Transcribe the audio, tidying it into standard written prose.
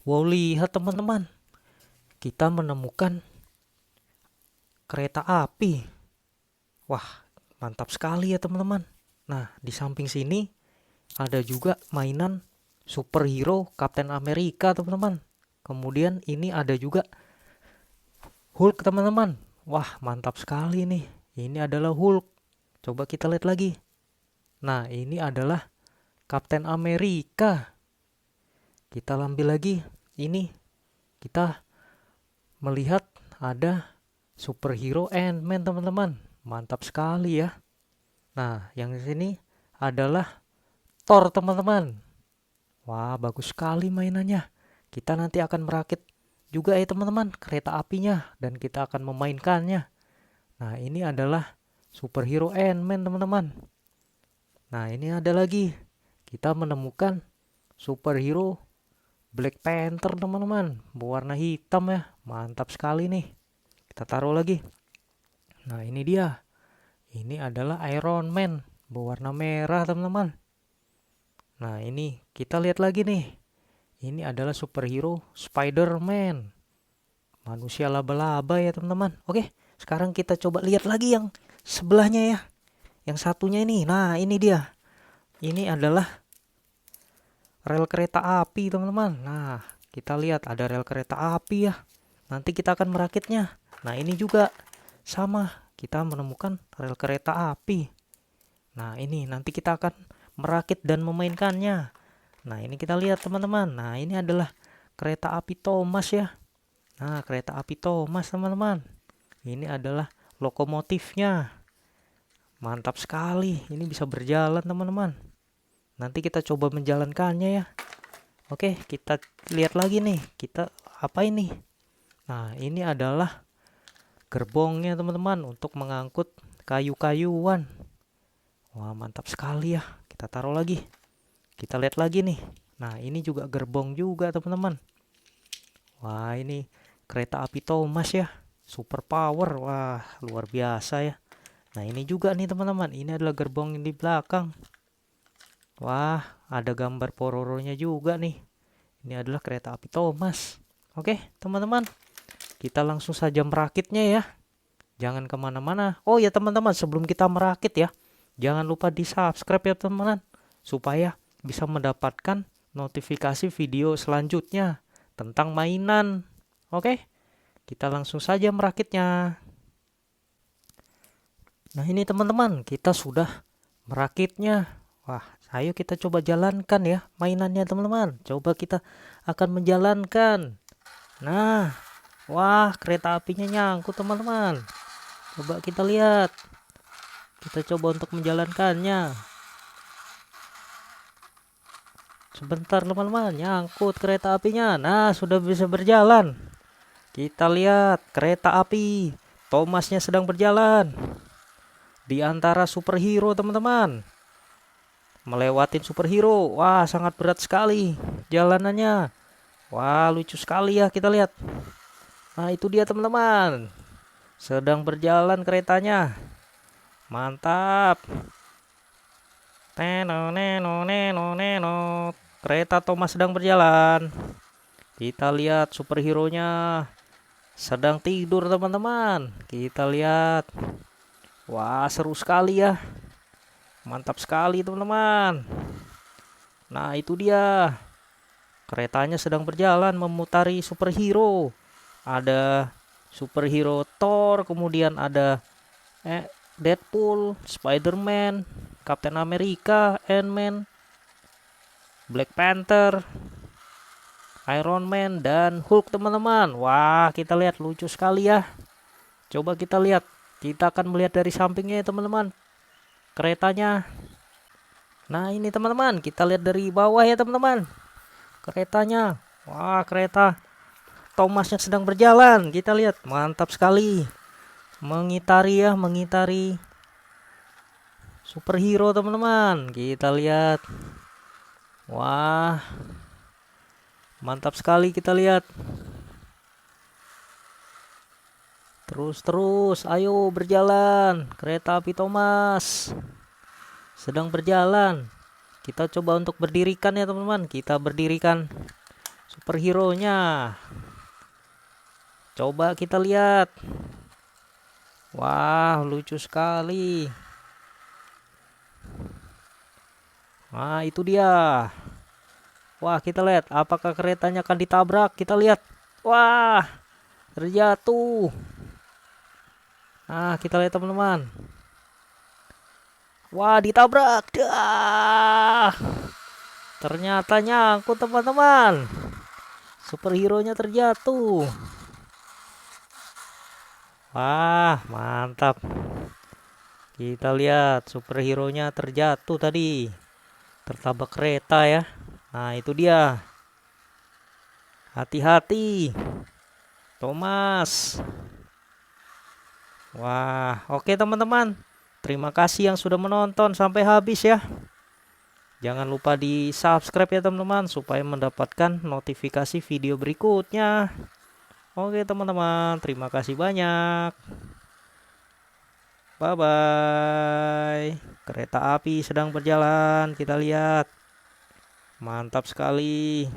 Wow, lihat teman-teman, kita menemukan kereta api. Wah, mantap sekali ya teman-teman. Nah, di samping sini ada juga mainan superhero Captain America teman-teman. Kemudian ini ada juga Hulk teman-teman. Wah, mantap sekali nih. Ini adalah Hulk. Coba kita lihat lagi. Nah, ini adalah Captain America. Kita ambil lagi. Ini kita melihat ada superhero Ant-Man teman-teman. Mantap sekali ya. Nah, yang di sini adalah Thor teman-teman. Wah, bagus sekali mainannya. Kita nanti akan merakit juga ya teman-teman kereta apinya dan kita akan memainkannya. Nah, ini adalah superhero Ant-Man teman-teman. Nah, ini ada lagi. Kita menemukan superhero Black Panther teman-teman. Berwarna hitam ya. Mantap sekali nih. Kita taruh lagi. Nah, ini dia. Ini adalah Iron Man berwarna merah teman-teman. Nah, ini kita lihat lagi nih. Ini adalah superhero Spider-Man. Manusia laba-laba ya teman-teman. Oke, sekarang kita coba lihat lagi yang sebelahnya ya. Yang satunya ini. Nah, ini dia. Ini adalah rel kereta api teman-teman. Nah, kita lihat ada rel kereta api ya. Nanti kita akan merakitnya. Nah, ini juga sama. Kita menemukan rel kereta api. Nah, ini nanti kita akan merakit dan memainkannya. Nah, ini kita lihat teman-teman. Nah, ini adalah kereta api Thomas ya. Nah, kereta api Thomas teman-teman. Ini adalah lokomotifnya. Mantap sekali. Ini bisa berjalan teman-teman. Nanti kita coba menjalankannya ya. Oke, kita lihat lagi nih. Kita apa ini? Nah, ini adalah gerbongnya teman-teman untuk mengangkut kayu-kayuan. Wah, mantap sekali ya. Kita taruh lagi. Kita lihat lagi nih. Nah, ini juga gerbong juga teman-teman. Wah, ini kereta api Thomas ya. Super power. Wah, luar biasa ya. Nah, ini juga nih teman-teman. Ini adalah gerbong yang di belakang. Wah, ada gambar Pororonya juga nih. Ini adalah kereta api Thomas. Oke, teman-teman. Kita langsung saja merakitnya ya. Jangan kemana-mana. Oh ya teman-teman, sebelum kita merakit ya, jangan lupa di subscribe ya teman-teman. Supaya bisa mendapatkan notifikasi video selanjutnya tentang mainan. Oke, kita langsung saja merakitnya. Nah ini teman-teman, kita sudah merakitnya. Wah, ayo kita coba jalankan ya mainannya teman-teman. Coba kita akan menjalankan. Nah, wah kereta apinya nyangkut teman-teman. Coba kita lihat. Kita coba untuk menjalankannya. Sebentar teman-teman, nyangkut kereta apinya. Nah, sudah bisa berjalan. Kita lihat kereta api Thomasnya sedang berjalan di antara superhero teman-teman. Melewatin superhero. Wah, sangat berat sekali jalanannya. Wah, lucu sekali ya kita lihat. Nah, itu dia teman-teman. Sedang berjalan keretanya. Mantap. Neno neno neno neno. Kereta Thomas sedang berjalan. Kita lihat superhero-nya sedang tidur teman-teman. Kita lihat. Wah, seru sekali ya. Mantap sekali teman-teman. Nah, itu dia. Keretanya sedang berjalan memutari superhero. Ada superhero Thor, kemudian ada Deadpool, Spider-Man, Captain America, Ant-Man, Black Panther, Iron Man, dan Hulk teman-teman. Wah, kita lihat lucu sekali ya. Coba kita lihat. Kita akan melihat dari sampingnya ya teman-teman. Keretanya. Nah ini teman-teman. Kita lihat dari bawah ya teman-teman. Keretanya. Wah, kereta Thomasnya sedang berjalan. Kita lihat. Mantap sekali. Mengitari ya. Mengitari superhero teman-teman. Kita lihat. Wah, mantap sekali kita lihat. Terus, ayo berjalan. Kereta api Thomas sedang berjalan. Kita coba untuk berdirikan ya teman-teman. Kita berdirikan superhero-nya. Coba kita lihat. Wah, lucu sekali. Nah, itu dia. Wah, kita lihat apakah keretanya akan ditabrak. Kita lihat. Wah, terjatuh. Nah, kita lihat teman-teman. Wah, ditabrak. Dah. Ternyata nyangkut teman-teman. Superhero-nya terjatuh. Wah, mantap. Kita lihat superhero-nya terjatuh tadi. Tertabrak kereta ya. Nah, itu dia. Hati-hati, Thomas. Wah, oke teman-teman. Terima kasih yang sudah menonton sampai habis ya. Jangan lupa di subscribe ya teman-teman, supaya mendapatkan notifikasi video berikutnya. Oke teman-teman, terima kasih banyak. Bye-bye. Kereta api sedang berjalan, kita lihat. Mantap sekali.